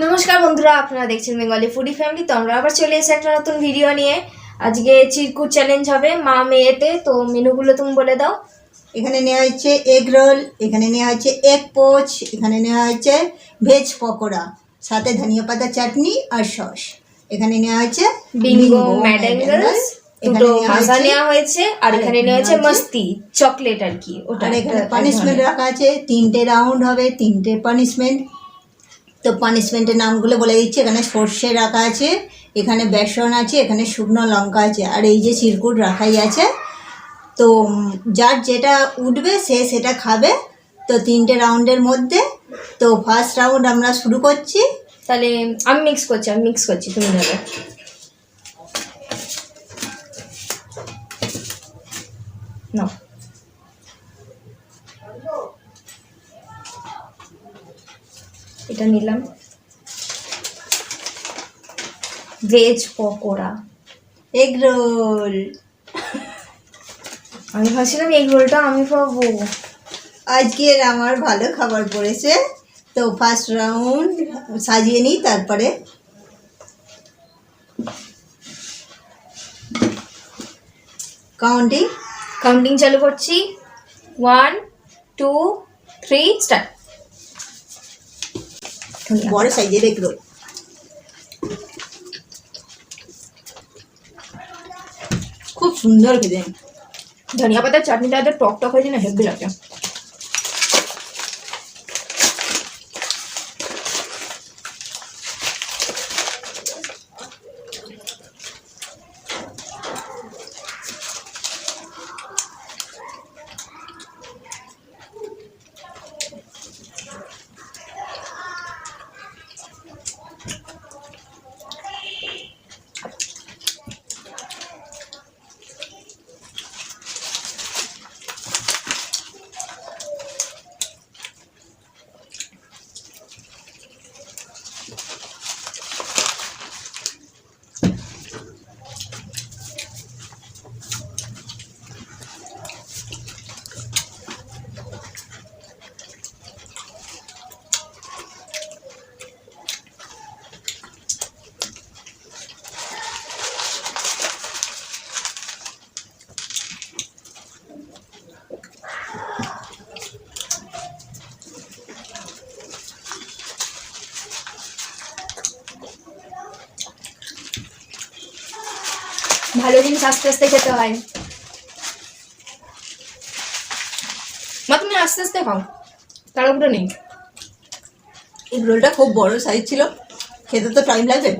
নমস্কার বন্ধুরা, আপনারা দেখছেন বেঙ্গলি ফুডি ফ্যামিলি। তো আমরা আবার চলে এসেছি একটা নতুন ভিডিও নিয়ে। আজকে চিরকুট চ্যালেঞ্জ হবে মা মেয়েতে। তো মেনুগুলো তুমি বলে দাও। এখানে নেওয়া হচ্ছে এগ রোল, এখানে নেওয়া হচ্ছে এগ পোচ, এখানে নেওয়া হচ্ছে ভেজ পকোড়া, সাথে ধনিয়া পাতা চাটনি আর সস। এখানে নেওয়া হচ্ছে বিঙ্গো ম্যাডেঙ্গলস, দুটো ভাজা নেওয়া হয়েছে। আর এখানে নেওয়া হয়েছে মস্তি চকলেট আর কি ওটা। আর এখানে পানিশমেন্ট রাখা আছে, 3টে রাউন্ড হবে, 3টে পানিশমেন্ট। তো পানিশমেন্টের নামগুলো বলে দিচ্ছি। এখানে সর্ষে রাখা আছে, এখানে বেসন আছে, এখানে শুকনো লঙ্কা আছে, আর এই যে চিরকুট রাখাই আছে। তো যার যেটা উঠবে সে সেটা খাবে। তো 3টে রাউন্ডের মধ্যে তো ফার্স্ট রাউন্ড আমরা শুরু করছি। তাহলে আমি মিক্স করছি, তুমি নেবে। না, এটা নিলাম ভেজ পকোড়া। এগ রোল, আমি ভাবছিলাম এগ রোলটা আমি পাবো। আজকের আমার ভালো খাবার পড়েছে। তো ফার্স্ট রাউন্ড সাজিয়ে নিই, তারপরে কাউন্টিং চালু করছি। 1 2 3 স্টার্ট। বড় সাইজের এগ রোল। খুব সুন্দর খেতে। ধনিয়া পাতার চাটনিটা এত টক টক হয়েছে না, হেভি লাগে। ভালো জিনিস আস্তে আস্তে খেতে হয়। মা তুমি আস্তে আস্তে খাও, তাড়াহুড়ো নেই। এগ রোলটা খুব বড় সাইজ ছিল, খেতে তো টাইম লাগে।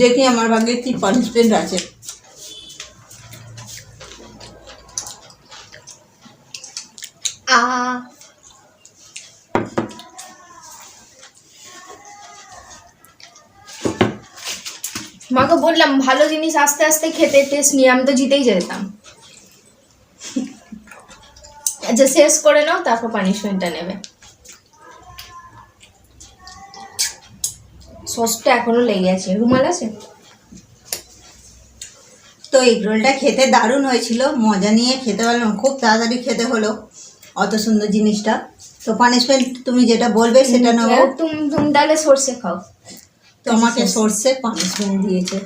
দেখি আমার ভাগ্যে কি পানিশমেন্ট আছে। মাকে বললাম ভালো জিনিস আস্তে আস্তে খেতে, টেস্ট নিয়ে আমি তো জিতেই যেতাম। আচ্ছা শেষ করে নাও, তারপর পানিশমেন্টটা নেবে। সসটা এখনো লেগে আছে, রুমাল আছে? তো এগ রোলটা খেতে দারুণ হয়েছিল, মজা নিয়ে খেতে পারলাম, খুব তাড়াতাড়ি খেতে হলো অত সুন্দর জিনিসটা। তো পানিশমেন্ট তুমি যেটা বলবে সেটা নেবো। তুমি তাহলে সর্ষে খাও। তো আমাকে সর্ষে পানিশমেন্ট দিয়েছে।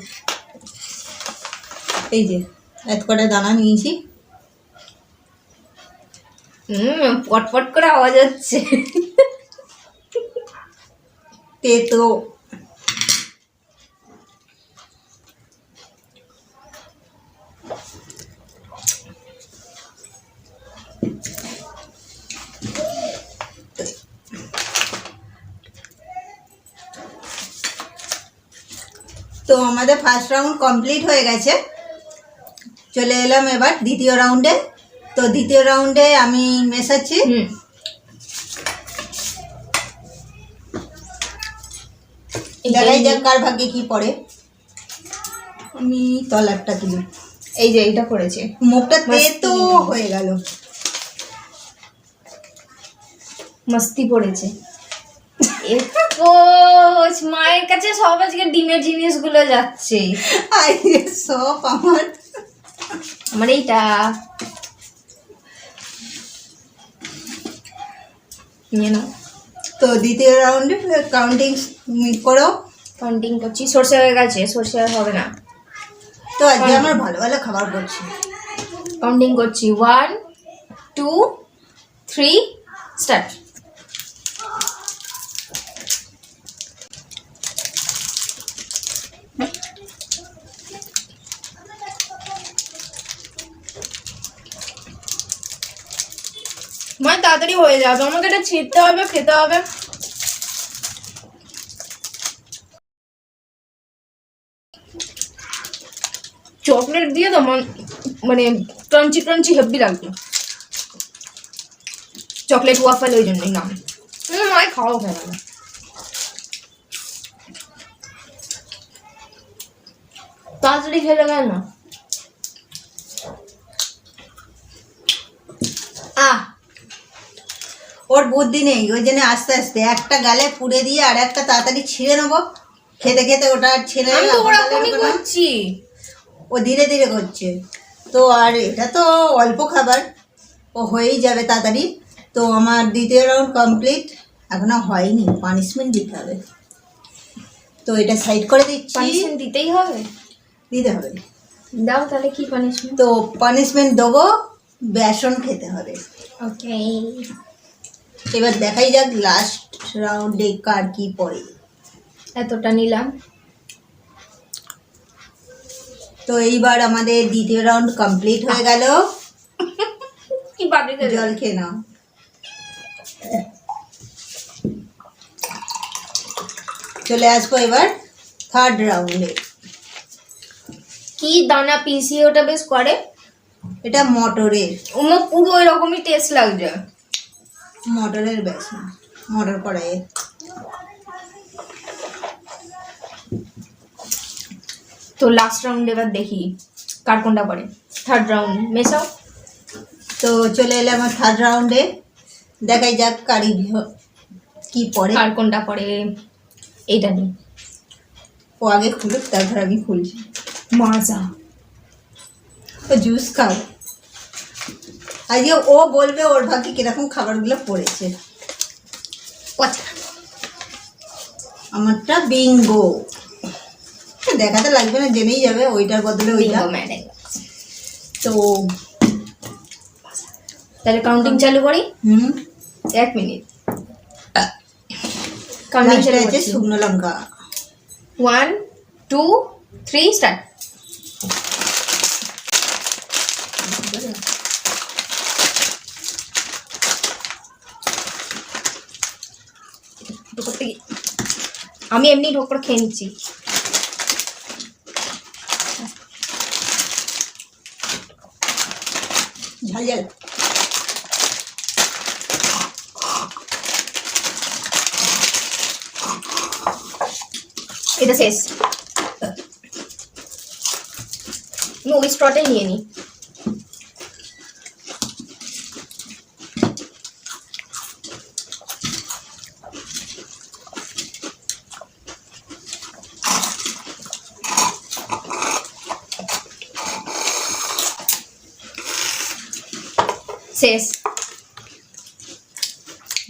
এই যে এত কটা দানা নিয়েছি। পটপট করে আওয়াজ হচ্ছে। তেতো তো আমাদের ফার্স্ট রাউন্ড কমপ্লিট হয়ে গেছে, চলে এলাম এবার দ্বিতীয় রাউন্ডে। তো দ্বিতীয় রাউন্ডে আমি মেশাচ্ছি। দেখাই যাক কার ভাগ্যে কি পড়ে। আমি তলারটা তুলি। এই যে এইটা করেছে, মুখটা তেতো হয়ে গেল। মস্তি পড়েছে। মায়ের কাছে সব আজকে ডিমের জিনিসগুলো যাচ্ছে। আরে সব আমার আমার এইটা নিয়ে নাও। তো দ্বিতীয় রাউন্ডে কাউন্টিং করো। কাউন্টিং করছি, সর্ষে হয়ে গেছে, সর্ষে আর হবে না। তো আজকে আমার ভালো ভালো খাবার করছি। কাউন্টিং করছি, 1 2 3 স্টার্ট। মানে তাড়াতাড়ি হয়ে যাবে, আমাকে এটা ছিঁড়তে হবে, খেতে হবে। চকলেট দিয়ে তো মানে ক্রাঞ্চি ক্রাঞ্চি হেভি লাগবে। চকলেট ওয়াফল ওই জন্যই নাম। মায় খাওয়া হয়ে গেল। তাড়াতাড়ি খেলে গেল না। ওর বুদ্ধি নেই, ওই জন্য আস্তে আস্তে একটা গালে পুড়ে দিয়ে আর একটা তাড়াতাড়ি ছিঁড়ে নেবো। খেতে খেতে ওটা ছেড়ে আমি তো ওরকমই করছি। ও ধীরে ধীরে করছে। তো আর এটা তো অল্প খাবার, ও হয়েই যাবে তাড়াতাড়ি। তো আমার দ্বিতীয় রাউন্ড কমপ্লিট, এখনো হয়নি, পানিশমেন্ট দিতে হবে। তো এটা সাইড করে দিচ্ছি। পানিশমেন্ট দিতেই হবে? দিতে হবে। দাও তাহলে, কি পানিশমেন্ট? তো পানিশমেন্ট দেবো, বেসন খেতে হবে। ওকে, এবার দেখাই যাক লাস্ট রাউন্ডে কার কি পড়ে। এতটা নিলাম। তো এইবার আমাদের দ্বিতীয় রাউন্ড কমপ্লিট হয়ে গেল। কি বাড়ি গেল? জল খেয়ে নাও। চলে আসবো এবার থার্ড রাউন্ডে। কি দানা পিসিয়ে ওটা বেশ করে? এটা মটরের, আমার পুরো এরকমই টেস্ট লাগছে। মটরের বেসন, মটর কড়াইয়ে। তো লাস্ট রাউন্ড এবার দেখি কার কোনটা পড়ে। থার্ড রাউন্ড মেশাও। তো চলে এলাম আমার থার্ড রাউন্ডে, দেখাই যাক কারি কি পড়ে। কার কোনটা পড়ে এইটা নিয়ে। ও আগে খুলুক, তারপর আমি খুলছি। মাজা। ও জুস খাও। আজকে ও বলবে ওর ভাগ্যে কিরকম খাবারগুলো পড়েছে। আমারটা বিঙ্গো। দেখাতে লাগবে না, জেনেই যাবে ওইটার বদলে ওইটা। তো তাহলে কাউন্টিং চালু করি। 1 মিনিট। কাউন্টিং চালু আছে করছি। শুকনো লঙ্কা। 1 2 3 স্টার্ট। আমি এমনি ঢোক করে খেয়ে নিচ্ছি। ঝাল ঝাল। এটা শেষ। ওই স্ট্রটাই নিয়ে নি। শেষ।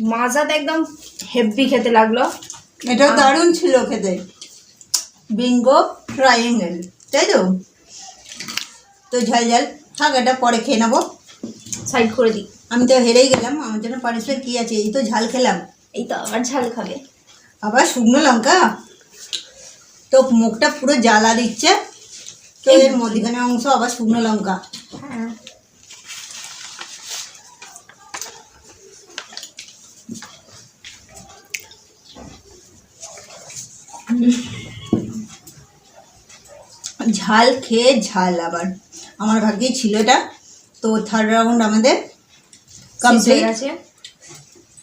মাজাটা একদম হেভি খেতে লাগলো। এটা দারুণ ছিল খেতে, বিঙ্গো ট্রায়াঙ্গেল, তাই তো? তো ঝাল ঝাল থাক, এটা পরে খেয়ে নেবো। সাইড করে দিই। আমি তো হেরেই গেলাম, আমার জন্য পানিশমেন্ট কী আছে? এই তো ঝাল খেলাম, এই তো আবার ঝাল খাবে। আবার শুকনো লঙ্কা। তো মুখটা পুরো জ্বালা দিচ্ছে। তো এর মধ্যখানে অংশ আবার শুকনো লঙ্কা। হ্যাঁ, ঝাল খেয়ে ঝাল আবার আমার ভাগ্যেই ছিল এটা। তো থার্ড রাউন্ড আমাদের কমপ্লিট আছে।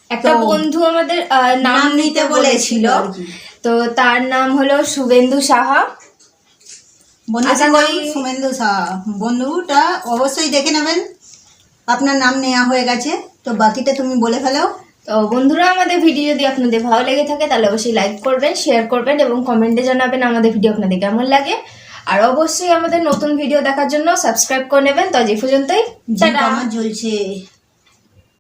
একটা তো বন্ধু আমাদের নাম নাম নিতে নিতে বলেছিল, বলেছিল আর কি। তো তার নাম হলো শুভেন্দু সাহা। বন্ধুটার আশা নাম করি- সুমেন্দু সাহা। বন্ধুটা অবশ্যই দেখে নেবেন, আপনার নাম নেওয়া হয়ে গেছে। তো বাকিটা তুমি বলে ফেলো। তো বন্ধুরা, আমাদের ভিডিও যদি আপনাদের ভালো লেগে থাকে তাহলে অবশ্যই লাইক করবেন, শেয়ার করবেন এবং কমেন্টে জানাবেন আমাদের ভিডিও আপনাদের কেমন লাগে। আর অবশ্যই আমাদের নতুন ভিডিও দেখার জন্য সাবস্ক্রাইব করে নেবেন। তো আজ এই পর্যন্তই, জিভ টাটা। আমার জ্বলছে।